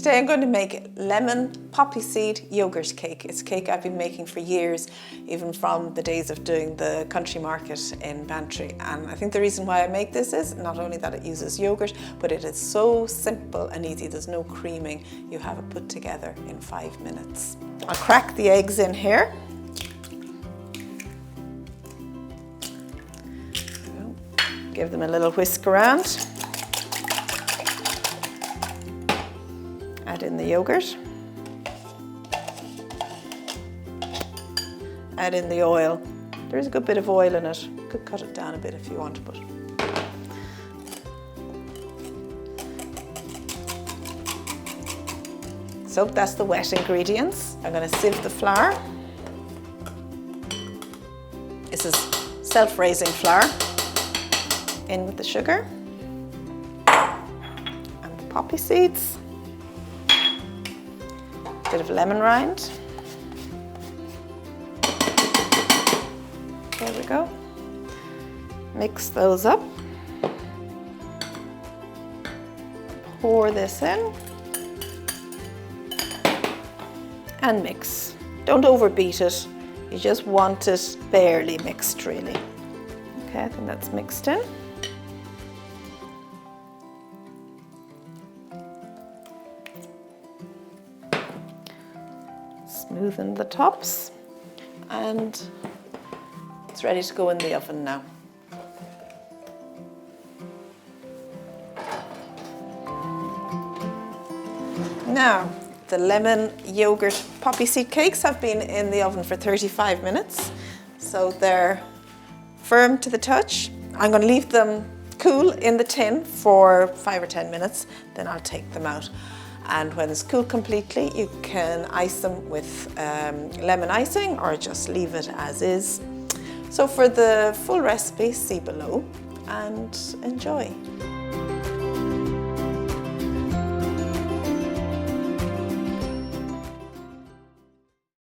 Today I'm going to make lemon poppy seed yogurt cake. It's a cake I've been making for years, even from the days of doing the country market in Bantry. And I think the reason why I make this is not only that it uses yogurt, but it is so simple and easy. There's no creaming. You have it put together in 5 minutes. I'll crack the eggs in here. Give them a little whisk around. Add in the yogurt. Add in the oil. There's a good bit of oil in it. You could cut it down a bit if you want, but so that's the wet ingredients. I'm going to sieve the flour. This is self-raising flour. In with the sugar and the poppy seeds. Bit of lemon rind. There we go. Mix those up. Pour this in. And mix. Don't overbeat it. You just want it barely mixed, really. Okay, I think that's mixed in. Smoothen the tops, and it's ready to go in the oven now. Now, the lemon yogurt poppy seed cakes have been in the oven for 35 minutes, so they're firm to the touch. I'm going to leave them cool in the tin for 5 or 10 minutes, then I'll take them out. And when it's cooled completely, you can ice them with lemon icing or just leave it as is. So for the full recipe, see below and enjoy.